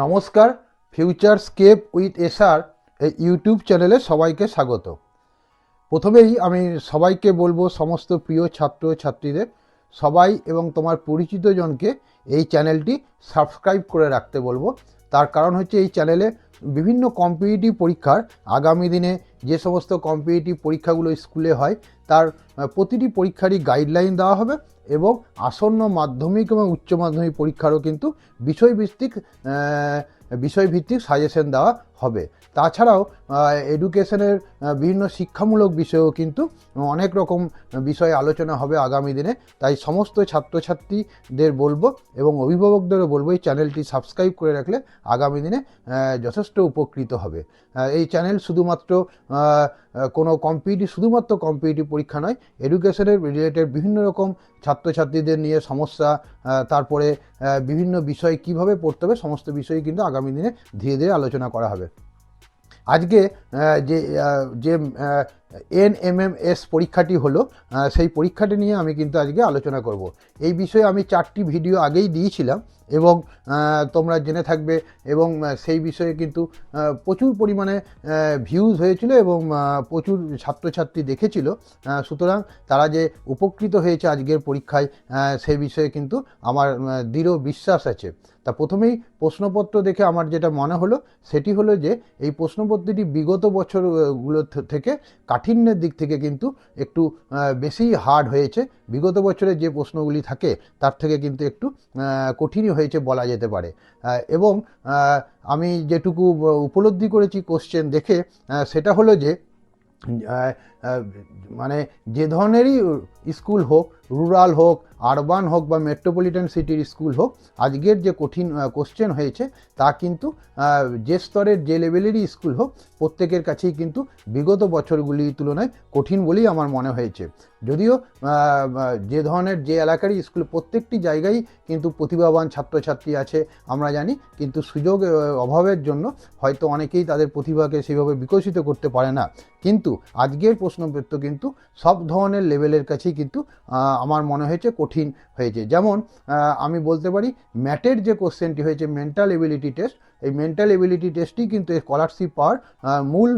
নমস্কার। ফিউচারস্কেপ with SR এই YouTube চ্যানেলে সবাইকে স্বাগত। প্রথমেই আমি সবাইকে বলবো, সমস্ত প্রিয় ছাত্র ছাত্রীদের সবাই এবং তোমার পরিচিত জনকে এই চ্যানেলটি সাবস্ক্রাইব করে রাখতে বলবো। তার কারণ হচ্ছে এই চ্যানেলে বিভিন্ন কম্পিটিটিভ পরীক্ষার আগামী দিনে যে সমস্ত কম্পিটিটিভ পরীক্ষাগুলো স্কুলে হয় তার প্রতিটি পরীক্ষারই গাইডলাইন দেওয়া হবে এবং আসন্ন মাধ্যমিক এবং উচ্চ মাধ্যমিক পরীক্ষারও কিন্তু বিষয়ভিত্তিক সাজেশন দেওয়া হবে। তাছাড়াও এডুকেশনের বিভিন্ন শিক্ষামূলক বিষয়েও কিন্তু অনেক রকম বিষয়ে আলোচনা হবে আগামী দিনে। তাই সমস্ত ছাত্রছাত্রীদের বলবো এবং অভিভাবকদেরও বলবো এই চ্যানেলটি সাবস্ক্রাইব করে রাখলে আগামী দিনে যথেষ্ট উপকৃত হবে। এই চ্যানেল শুধুমাত্র শুধুমাত্র কম্পিটিটিভ পরীক্ষা নয়, এডুকেশনের রিলেটেড বিভিন্ন রকম ছাত্রছাত্রীদের নিয়ে সমস্যা, তারপরে বিভিন্ন বিষয় কিভাবে পড়তে হবে সমস্ত বিষয়ই কিন্তু আগামী দিনে ধীরে ধীরে আলোচনা করা হবে। আজকে যে যে NMMS পরীক্ষাটি হলো, সেই পরীক্ষাটি নিয়ে আমি কিন্তু আজকে আলোচনা করব। এই বিষয়ে আমি 4টি ভিডিও আগেই দিয়েছিলাম এবং তোমরা জেনে থাকবে এবং সেই বিষয়ে কিন্তু প্রচুর পরিমাণে ভিউজ হয়েছিল এবং প্রচুর ছাত্রছাত্রী দেখেছিল। সুতরাং তারা যে উপকৃত হয়েছে আজকের পরীক্ষায় সেই বিষয়ে কিন্তু আমার দৃঢ় বিশ্বাস আছে। তা প্রথমেই প্রশ্নপত্র দেখে আমার যেটা মনে হলো সেটি হলো যে এই প্রশ্নপত্রটি বিগত বছরগুলো থেকে কাঠিন্যের দিক থেকে কিন্তু একটু বেশি হার্ড হয়েছে। বিগত বছরে যে প্রশ্নগুলি থাকে তার থেকে কিন্তু একটু কঠিনই হয়েছে বলা যেতে পারে। এবং আমি যেটুকু উপলব্ধি করেছি কোশ্চেন দেখে সেটা হলো যে মানে যে ধরনেরই স্কুল হোক, রুরাল হোক, আরবান হোক বা মেট্রোপলিটন সিটির স্কুল হোক, আজকের যে কঠিন কোশ্চেন হয়েছে তা কিন্তু যে স্তরের যে লেভেলেরই স্কুল হোক প্রত্যেকের কাছেই কিন্তু বিগত বছরগুলির তুলনায় কঠিন বলেই আমার মনে হয়েছে। যদিও যে ধরনের যে এলাকারই স্কুল প্রত্যেকটি জায়গায় কিন্তু প্রতিভাবান ছাত্রছাত্রী আছে আমরা জানি, কিন্তু সুযোগ অভাবের জন্য হয়তো অনেকেই তাদের প্রতিভাকে সেভাবে বিকশিত করতে পারে না। কিন্তু আজকের প্রশ্নপত্র কিন্তু সব ধরনের লেভেলের কাছেই কিন্তু আমার মনে হয়েছে কঠিন হয়েছে। যেমন আমি বলতে পারি ম্যাটের যে কোশ্চেনটি হয়েছে মেন্টাল এবিলিটি টেস্ট, এই মেন্টাল এবিলিটি টেস্টটি কিন্তু স্কলারশিপ পাওয়ার মূল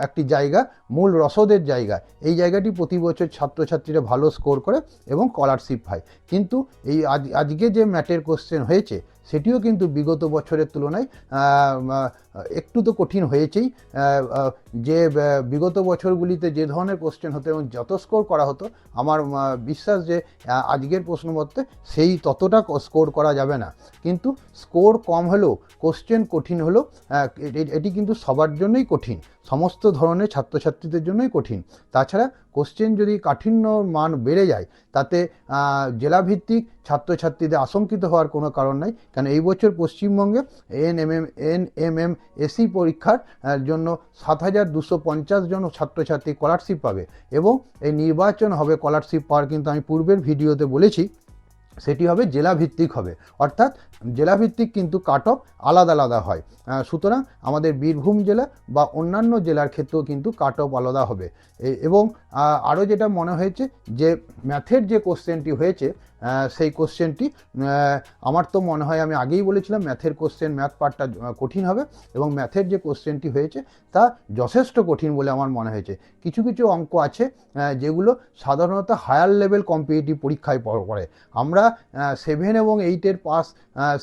একটি জায়গা, মূল রসদের জায়গা। এই জায়গাটি প্রতি বছর ছাত্রছাত্রীরা ভালো স্কোর করে এবং স্কলারশিপ পায়। কিন্তু এই আজকে যে ম্যাটের কোশ্চেন হয়েছে সেটিও কিন্তু বিগত বছরের তুলনায় একটু তো কঠিন হয়েছেই। যে বিগত বছরগুলিতে যে ধরনের কোশ্চেন হতো এবং যত স্কোর করা হতো, আমার বিশ্বাস যে আজকের প্রশ্নপত্রে সেই ততটা স্কোর করা যাবে না। কিন্তু স্কোর কম হলেও কোশ্চেন কঠিন হলেও এটি কিন্তু সবার জন্যই কঠিন, সমস্ত ধরনের ছাত্রছাত্রীদের জন্যই কঠিন। তাছাড়া কোশ্চেন যদি কাঠিন্য মান বেড়ে যায় তাতে জেলাভিত্তিক ছাত্রছাত্রীদের আশঙ্কিত হওয়ার কোনো কারণ নাই, কারণ এই বছর পশ্চিমবঙ্গে NMMSE পরীক্ষার জন্য 7,250 জন ছাত্রছাত্রী স্কলারশিপ পাবে এবং এই নির্বাচন হবে স্কলারশিপ পাওয়ার, কিন্তু আমি পূর্বের ভিডিওতে বলেছি সেটি হবে জেলাভিত্তিক হবে, অর্থাৎ জেলাভিত্তিক কিন্তু কাট অফ আলাদা আলাদা হয়। সুতরাং আমাদের বীরভূম জেলা বা অন্যান্য জেলার ক্ষেত্রেও কিন্তু কাট অফ আলাদা হবে। এবং আরও যেটা মনে হয়েছে যে ম্যাথের যে কোশ্চেনটি হয়েছে সেই কোশ্চেনটি আমার তো মনে হয়, আমি আগেই বলেছিলাম ম্যাথের কোশ্চেন, ম্যাথ পার্টটা কঠিন হবে এবং ম্যাথের যে কোশ্চেনটি হয়েছে তা যথেষ্ট কঠিন বলে আমার মনে হয়েছে। কিছু কিছু অঙ্ক আছে যেগুলো সাধারণত হায়ার লেভেল কম্পিটিটিভ পরীক্ষায় পড়ে। আমরা 7 এবং 8-এর পাস,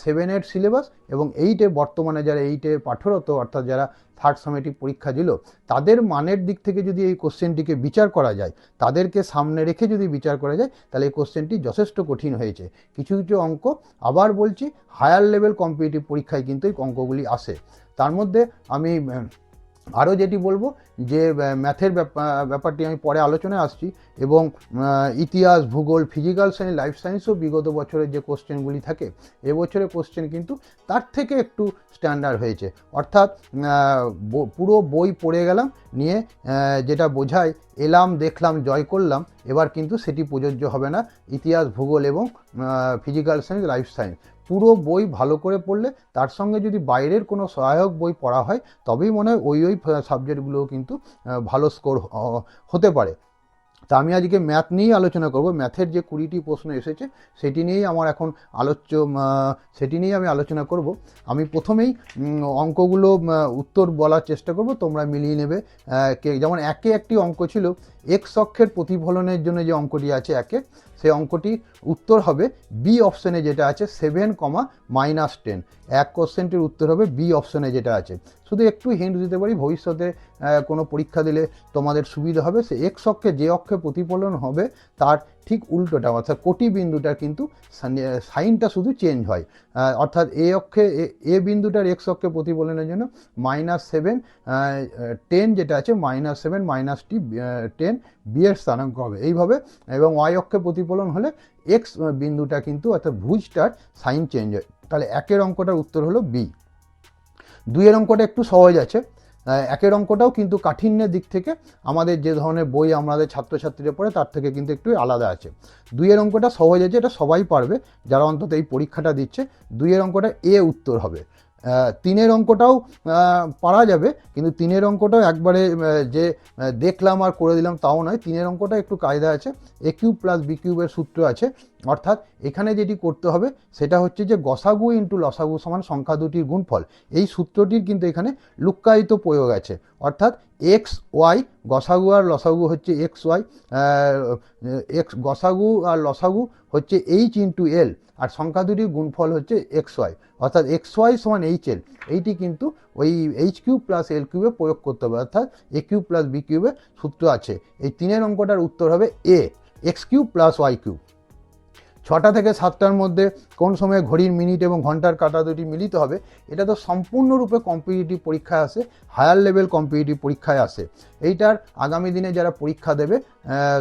7-8 সিলেবাস এবং 8-এ বর্তমানে যারা 8-এ পাঠরত অর্থাৎ যারা থার্ড সামেটিভ পরীক্ষা দিল তাদের মানের দিক থেকে যদি এই কোশ্চেনটিকে বিচার করা যায়, তাদেরকে সামনে রেখে যদি বিচার করা যায়, তাহলে এই কোশ্চেনটি যথেষ্ট কঠিন হয়েছে। কিছু কিছু অঙ্ক আবার বলছি হায়ার লেভেল কম্পিটিটিভ পরীক্ষায় কিন্তু এই অঙ্কগুলি আসে। তার মধ্যে আমি আরও যেটি বলবো যে ম্যাথের ব্যাপারটি আমি পরে আলোচনায় আসছি এবং ইতিহাস, ভূগোল, ফিজিক্যাল সায়েন্স, লাইফ সায়েন্সও বিগত বছরের যে কোশ্চেনগুলি থাকে এবছরের কোশ্চেন কিন্তু তার থেকে একটু স্ট্যান্ডার্ড হয়েছে। অর্থাৎ পুরো বই পড়ে গেলাম, নিয়ে যেটা বোঝায় এলাম, দেখলাম, জয় করলাম, এবার কিন্তু সেটি প্রযোজ্য হবে না ইতিহাস, ভূগোল এবং ফিজিক্যাল সায়েন্স, লাইফ সায়েন্স। পুরো বই ভালো করে পড়লে তার সঙ্গে যদি বাইরের কোনো সহায়ক বই পড়া হয় তবেই মনে হয় ওই সাবজেক্টগুলোও কিন্তু ভালো স্কোর হতে পারে। তা আমি আজকে ম্যাথ নিয়েই আলোচনা করব। ম্যাথের যে 20টি প্রশ্ন এসেছে সেটি নিয়েই আমার এখন সেটি নিয়েই আমি আলোচনা করব। আমি প্রথমেই অঙ্কগুলো উত্তর বলার চেষ্টা করব, তোমরা মিলিয়ে নেবে। যেমন একে একটি অঙ্ক ছিল এক্স অক্ষের প্রতিফলনের জন্য যে অঙ্কটি আছে একে, সেই অঙ্কটি উত্তর হবে বি অপশানে যেটা আছে 7, -10। এক কোশ্চেনটির উত্তর হবে বি অপশানে যেটা আছে। শুধু একটু হিন্ট দিতে পারি, ভবিষ্যতে কোনো পরীক্ষা দিলে তোমাদের সুবিধা হবে। সে এক্স অক্ষে যে অক্ষে প্রতিফলন হবে তার ঠিক উল্টোটা, অর্থাৎ কোটি বিন্দুটার কিন্তু সাইনটা শুধু চেঞ্জ হয়। অর্থাৎ এ বিন্দুটার এক্স অক্ষে প্রতিফলনের জন্য -7, 10 যেটা আছে -7 -10 বি এর স্থানাঙ্ক হবে এইভাবে। এবং ওয়াই অক্ষে প্রতিফলন হলে এক্স বিন্দুটা কিন্তু অর্থাৎ ভুজটার সাইন চেঞ্জ হয়। তাহলে একের অঙ্কটার উত্তর হলো বি। দুইয়ের অঙ্কটা একটু সহজ আছে। একের অঙ্কটাও কিন্তু কাঠিন্যের দিক থেকে আমাদের যে ধরনের বই আমাদের ছাত্রছাত্রীরা পড়ে তার থেকে কিন্তু একটু আলাদা আছে। দুইয়ের অঙ্কটা সহজ আছে, এটা সবাই পারবে যারা অন্তত এই পরীক্ষাটা দিচ্ছে। দুইয়ের অঙ্কটা এ উত্তর হবে। তিনের অঙ্কটাও পারা যাবে, কিন্তু তিনের অঙ্কটাও একবারে যে দেখলাম আর করে দিলাম তাও নয়। তিনের অঙ্কটা একটু কায়দা আছে। এ কিউব প্লাস বি কিউবের সূত্র আছে, অর্থাৎ এখানে যেটি করতে হবে সেটা হচ্ছে যে গসাগু ইন্টু লসাগু সমান সংখ্যা দুটির গুণফল। এই সূত্রটির কিন্তু এখানে লুক্কায়িত প্রয়োগ আছে, অর্থাৎ এক্স ওয়াই, গসাগু আর লসাগু হচ্ছে এক্স ওয়াই, গসাগু আর লসাগু হচ্ছে এইচ ইন্টু এল, আর সংখ্যা দুটির গুণফল হচ্ছে এক্স ওয়াই, অর্থাৎ এক্স ওয়াই সমান এইচ এল। এইটি কিন্তু ওই এইচ কিউব প্লাস এল কিউবে প্রয়োগ করতে হবে, অর্থাৎ এ কিউব প্লাস বি কিউবে সূত্র আছে। এই তিনের অঙ্কটার উত্তর হবে এ, X cube plus Y cube. 6টা থেকে 7টার মধ্যে কোন সময়ে ঘড়ির মিনিট এবং ঘন্টার কাঁটা দুটি মিলিত হবে, এটা তো সম্পূর্ণরূপে কম্পিটিটিভ পরীক্ষায় আসে, হায়ার লেভেল কম্পিটিটিভ পরীক্ষায় আসে। এইটার আগামী দিনে যারা পরীক্ষা দেবে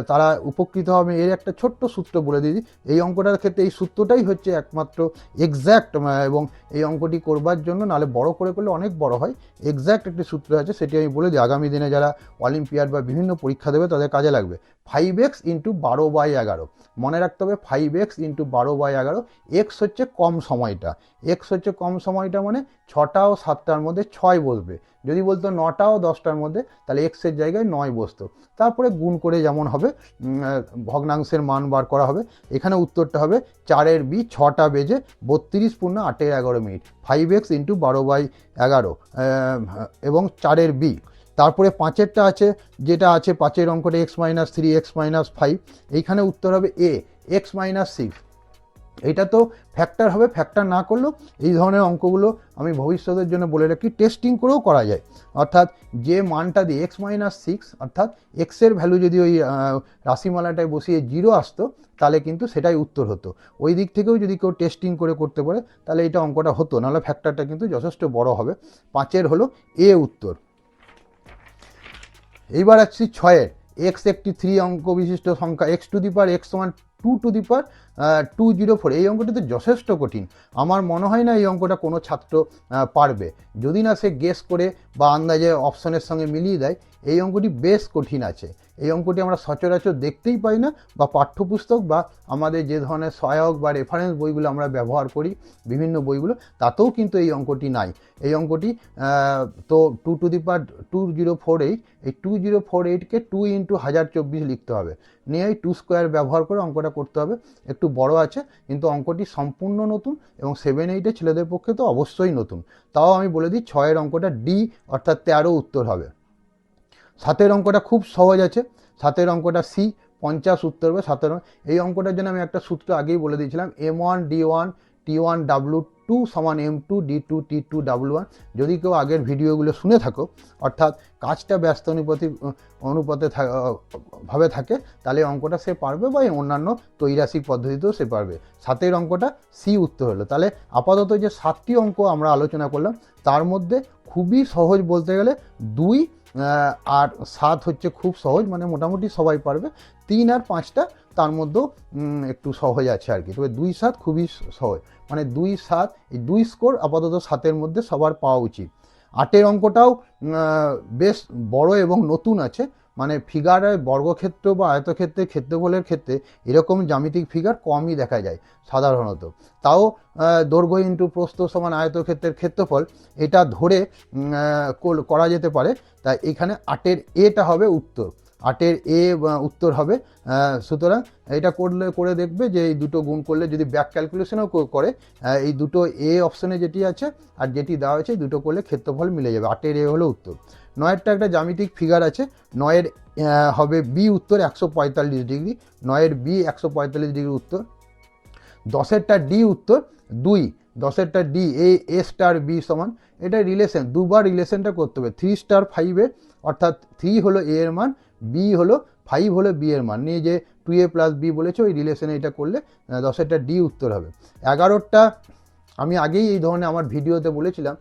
তারা উপকৃত হবে। এর একটা ছোট্ট সূত্র বলে দিই, এই অঙ্কটার ক্ষেত্রে এই সূত্রটাই হচ্ছে একমাত্র এক্স্যাক্ট, এবং এই অঙ্কটি করবার জন্য, নাহলে বড় করে করলে অনেক বড় হয়, এক্স্যাক্ট একটি সূত্র আছে, সেটি আমি বলে দিই। আগামী দিনে যারা অলিম্পিয়াড বা বিভিন্ন পরীক্ষা দেবে তাদের কাজে লাগবে। 5x ইন্টু 12/11, মনে রাখতে হবে 5x ইন্টু 12/11। এক্স হচ্ছে কম সময়টা, এক্স হচ্ছে কম সময়টা মানে 6টা ও 7টার মধ্যে 6 বসবে। যদি বলতো 9টা ও 10টার মধ্যে, তাহলে এক্সের জায়গায় 9 বসতো। তারপরে গুণ করে যেমন হবে ভগ্নাংশের মান বার করা হবে। এখানে উত্তরটা হবে 4-এর বি, 6টা বেজে 32 পূর্ণ 8-এর 11 মিনিট, 5x ইন্টু 12/11 এবং 4-এর বি। তারপরে 5-এরটা আছে, যেটা আছে 5-এর অঙ্কটা x-3 x-5, এইখানে উত্তর হবে এ, x-6। এইটা তো ফ্যাক্টর হবে, ফ্যাক্টর না করলেও এই ধরনের অঙ্কগুলো আমি ভবিষ্যতের জন্য বলে রাখি, টেস্টিং করেও করা যায়। অর্থাৎ যে মানটা দিয়ে x-6, অর্থাৎ এক্সের ভ্যালু যদি ওই রাশিমালাটায় বসিয়ে 0 আসতো তাহলে কিন্তু সেটাই উত্তর হতো। ওই দিক থেকেও যদি কেউ টেস্টিং করে করতে পারে তাহলে এটা অঙ্কটা হতো, নাহলে ফ্যাক্টরটা কিন্তু যথেষ্ট বড় হবে। 5-এর হলো এ উত্তর। এইবার আসছি 6-এর। এক্স একটি 3 অঙ্ক বিশিষ্ট সংখ্যা, x to the power x সমান 2 টু দি পাওয়ার 204। এই অঙ্কটি তো যথেষ্ট কঠিন, আমার মনে হয় না এই অঙ্কটা কোনো ছাত্র পারবে, যদি না সে গেস করে বা আন্দাজে অপশনের সঙ্গে মিলিয়ে দেয়। এই অঙ্কটি বেশ কঠিন আছে। এই অঙ্কটি আমরা সচরাচর দেখতেই পাই না, বা পাঠ্যপুস্তক বা আমাদের যে ধরনের সহায়ক বা রেফারেন্স বইগুলো আমরা ব্যবহার করি, বিভিন্ন বইগুলো, তাতেও কিন্তু এই অঙ্কটি নাই। এই অঙ্কটি তো 2 টু দি পাওয়ার 2048, এই 2048কে 2 ইন্টু 1024 লিখতে হবে, নিয়ে এই 2 স্কোয়ার ব্যবহার করে অঙ্কটা করতে হবে। একটু বড় আছে, কিন্তু অঙ্কটি সম্পূর্ণ নতুন, এবং 7-8 ছেলেদের পক্ষে তো অবশ্যই নতুন। তাও আমি বলে দিই 6-এর অঙ্কটা ডি, অর্থাৎ 13 উত্তর হবে। 7-এর অঙ্কটা খুব সহজ আছে, 7-এর অঙ্কটা সি, 50 উত্তর হবে 7-এর। এই অঙ্কটার জন্য আমি একটা সূত্র আগেই বলে দিয়েছিলাম, M1D1 T1W2 সমান M2 D2 T2 W1। যদি কেউ আগের ভিডিওগুলো শুনে থাকো, অর্থাৎ কাজটা ব্যস্ত অনুপাতে ভাবে থাকে, তাহলে অঙ্কটা সে পারবে, বা অন্যান্য ত্রৈরাসিক পদ্ধতিতেও সে পারবে। 7-এর অঙ্কটা সি উত্তর হলো। তাহলে আপাতত যে 7টি অঙ্ক আমরা আলোচনা করলাম তার মধ্যে খুবই সহজ বলতে গেলে 2 আর 7 হচ্ছে খুব সহজ, মানে মোটামুটি সবাই পারবে। 3 আর 5টা তার মধ্যেও একটু সহজ আছে আর কি, তবে 2-7 খুবই সহজ, মানে 2-7 এই 2 স্কোর আপাতত 7-এর মধ্যে সবার পাওয়া উচিত। 8-এর অঙ্কটাও বেশ বড় এবং নতুন আছে, মানে ফিগারে বর্গক্ষেত্র বা আয়তক্ষেত্রের ক্ষেত্রফলের ক্ষেত্রে এরকম জ্যামিতিক ফিগার কমই দেখা যায় সাধারণত। তাও দৈর্ঘ্য ইন্টু প্রস্থ সমান আয়তক্ষেত্রের ক্ষেত্রফল, এটা ধরে করা যেতে পারে। তাই এখানে 8-এর এটা হবে উত্তর। 8-এর এ উত্তর হবে। সুতরাং এটা করে দেখবে যে এই দুটো গুণ করলে যদি ব্যাক ক্যালকুলেশনও করে এই দুটো এ অপশনে যেটি আছে আর যেটি দেওয়া হয়েছে দুটো করলে ক্ষেত্রফল মিলে যাবে। 8-এর এ হলো উত্তর। 9-এরটা একটা জ্যামিতিক ফিগার আছে। 9-এর হবে বি উত্তর 145 ডিগ্রি। 9-এর বি 145 ডিগ্রি উত্তর। 10-এরটা ডি উত্তর 2। 10-এরটা ডি এ স্টার বি সমান, এটা রিলেশন দুবার রিলেশনটা করতে হবে। 3 স্টার 5-এর অর্থাৎ 3 হলো এ এর মান, বি হলো 5 হলো বি এর মান নিয়ে যে 2a প্লাস বি বলেছে ওই রিলেশনে এটা করলে 10-এরটা ডি উত্তর হবে। 11-টা আমি আগেই এই ধরনের আমার ভিডিওতে বলেছিলাম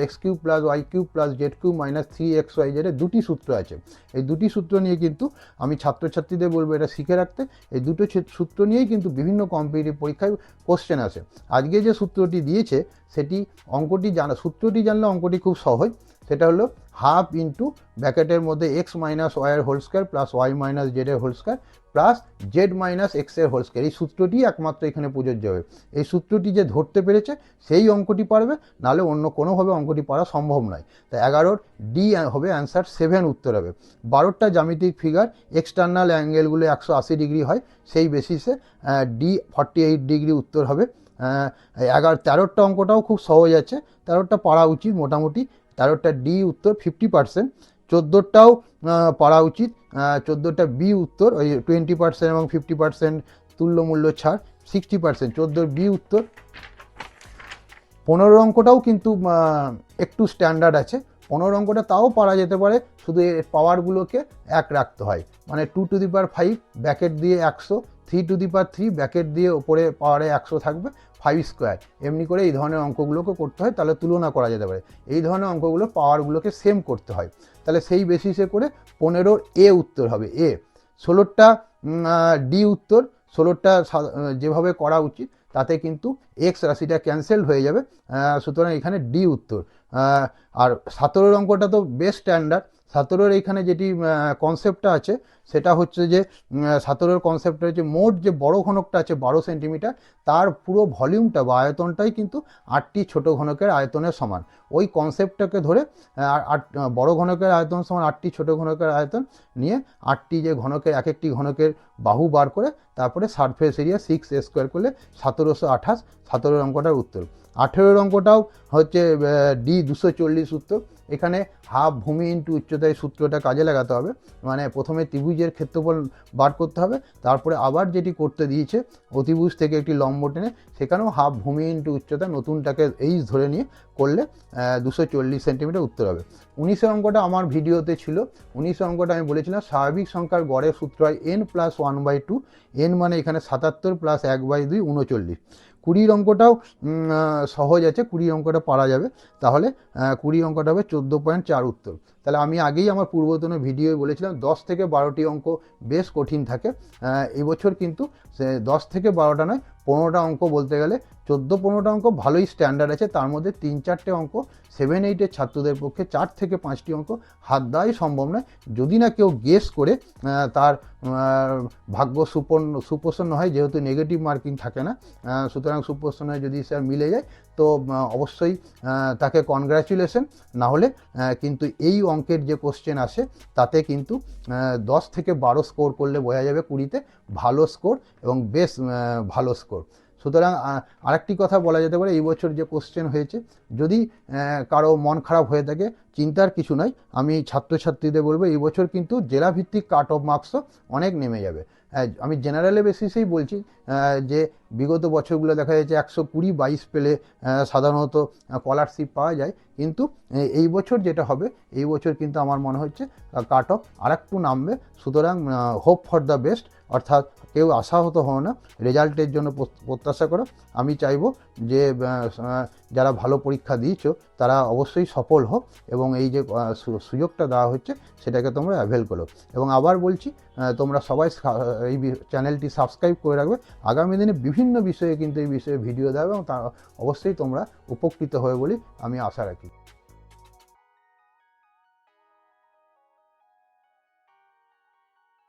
x cube plus Y cube plus z cube minus 3xy জেডের দুটি সূত্র আছে। এই দুটি সূত্র নিয়ে কিন্তু আমি ছাত্রছাত্রীদের বলবো এটা শিখে রাখতে। এই দুটো সূত্র নিয়েই কিন্তু বিভিন্ন কম্পিটিটিভ পরীক্ষায় কোশ্চেন আসে। আজকে যে সূত্রটি দিয়েছে সেটি সূত্রটি জানলে অঙ্কটি খুব সহজ। সেটা হলো হাফ ইন্টু ব্র্যাকেটের মধ্যে এক্স মাইনাস ওয়াইয়ের whole square plus Y minus জেডের whole square plus Z minus এক্সের হোল স্কোয়ার। এই সূত্রটি একমাত্র এখানে প্রযোজ্য হবে। এই সূত্রটি যে ধরতে পেরেছে সেই অঙ্কটি পারবে, নাহলে অন্য কোনোভাবে অঙ্কটি পারা সম্ভব নয়। তাই 11-র ডি হবে অ্যান্সার 7 উত্তর হবে। 12-টা জ্যামিতিক ফিগার এক্সটার্নাল অ্যাঙ্গেলগুলো 180 ডিগ্রি হয়, সেই বেসিসে ডি 48 ডিগ্রি উত্তর হবে। 13-টা অঙ্কটাও খুব সহজ আছে, 13-টা পারা উচিত মোটামুটি। 13-টা ডি উত্তর 50%। 14-টাও পারা উচিত। 14-টা বি উত্তর ওই 20% এবং 50% তুল্য মূল্য ছাড় 60%। 14-র বি উত্তর। 15 অঙ্কটাও কিন্তু একটু স্ট্যান্ডার্ড আছে। 15 অঙ্কটা তাও পারা যেতে পারে, শুধু এর পাওয়ারগুলোকে এক রাখতে হয়। মানে 2 টু দি পাওয়ার 5 ব্র্যাকেট দিয়ে 100, 3 টু দি পাওয়ার 3 ব্র্যাকেট দিয়ে ওপরে পাওয়ারে 100 থাকবে, 5 স্কোয়ার। এমনি করে এই ধরনের অঙ্কগুলোকে করতে হয়, তাহলে তুলনা করা যেতে পারে। এই ধরনের অঙ্কগুলো পাওয়ারগুলোকে সেম করতে হয়, তাহলে সেই বেসিসে করে 15-র এ উত্তর হবে এ। 16-টা ডি উত্তর। 16-টা যেভাবে করা উচিত তাতে কিন্তু এক্স রাশিটা ক্যান্সেলড হয়ে যাবে, সুতরাং এখানে ডি উত্তর। আর 17-র অঙ্কটা তো বেশ স্ট্যান্ডার্ড। 17-র এইখানে যেটি কনসেপ্টটা আছে সেটা হচ্ছে যে 17-র কনসেপ্টটা হচ্ছে মোট যে বড় ঘনকটা আছে 12 সেন্টিমিটার, তার পুরো ভলিউমটা বা আয়তনটাই কিন্তু 8টি ছোট ঘনকের আয়তনের সমান। ওই কনসেপ্টটাকে ধরে বড় ঘনকের আয়তন সমান 8টি ছোট ঘনকের আয়তন নিয়ে 8টি যে ঘনকের এক একটি ঘনকের বাহু বার করে তারপরে সারফেস এরিয়া 6a স্কোয়ার করলে 1728। 17-র অঙ্কটার উত্তর। 18-র অঙ্কটাও হচ্ছে ডি 240 উত্তর। এখানে হাফ ভূমি ইন্টু উচ্চতায় সূত্রটা কাজে লাগাতে হবে। মানে প্রথমে ত্রিভুজের ক্ষেত্রফল বার করতে হবে, তারপরে আবার যেটি করতে দিয়েছে অতিভুজ থেকে একটি লম্ব টেনে সেখানেও হাফ ভূমি ইন্টু উচ্চতা নতুনটাকে এইচ ধরে নিয়ে করলে 240 সেন্টিমিটার উত্তর হবে। 19-এর অঙ্কটা আমার ভিডিওতে ছিল। 19-এর অঙ্কটা আমি বলেছিলাম স্বাভাবিক সংখ্যার গড়ের সূত্র হয় n প্লাস 1/2। n মানে এখানে 77 প্লাস 1/2 39। 20-র অঙ্কটাও সহজ আছে, 20 অঙ্কটা পারা যাবে। তাহলে 20 অঙ্কটা হবে 14.4 উত্তর। তাহলে আমি আগেই আমার পূর্বতন ভিডিওয়ে বলেছিলাম 10 থেকে 12টি অঙ্ক বেশ কঠিন থাকে। এবছর কিন্তু 10 থেকে 12টা নয়, 15টা অঙ্ক বলতে গেলে 14-15টা অঙ্ক ভালোই স্ট্যান্ডার্ড আছে। তার মধ্যে 3-4টে অঙ্ক 7-8-এর ছাত্রদের পক্ষে 4 থেকে 5টি অঙ্ক হাত দেওয়াই সম্ভব নয়, যদি না কেউ গেস করে তার ভাগ্য সুপ্রসন্ন হয়, যেহেতু নেগেটিভ মার্কিং থাকে না। সুতরাং সুপ্রসন্ন যদি স্যার মিলে যায় তো অবশ্যই তাকে কনগ্র্যাচুলেশন। না হলে কিন্তু এই অঙ্কের যে কোশ্চেন আসে তাতে কিন্তু 10 থেকে 12 স্কোর করলে বোঝা যাবে 20তে ভালো স্কোর এবং বেশ ভালো স্কোর। সুতরাং আরেকটি কথা বলা যেতে পারে, এই বছর যে কোশ্চেন হয়েছে যদি কারো মন খারাপ হয়ে থাকে চিন্তার কিছু নয়। আমি ছাত্রছাত্রীদের বলবো এই বছর কিন্তু জেলাভিত্তিক কাট অফ মার্কসও অনেক নেমে যাবে। আমি জেনারেলে বেসিসেই বলছি যে বিগত বছরগুলো দেখা যাচ্ছে 120-22 পেলে সাধারণত স্কলারশিপ পাওয়া যায়, কিন্তু এই বছর যেটা হবে এই বছর কিন্তু আমার মনে হচ্ছে কাট অফ আরেকটু নামবে। সুতরাং হোপ ফর দ্য বেস্ট, অর্থাৎ কেউ আশাহত হও না, রেজাল্টের জন্য প্রত্যাশা করো। আমি চাইবো যে যারা ভালো পরীক্ষা দিয়েছো তারা অবশ্যই সফল হোক এবং এই যে সুযোগটা দেওয়া হচ্ছে সেটাকে তোমরা অ্যাভেল করো। এবং আবার বলছি তোমরা সবাই এই চ্যানেলটি সাবস্ক্রাইব করে রাখবে। আগামী দিনে বিভিন্ন বিষয়ে কিন্তু এই বিষয়ে ভিডিও দেবে এবং তা অবশ্যই তোমরা উপকৃত হবে বলে আমি আশা রাখি।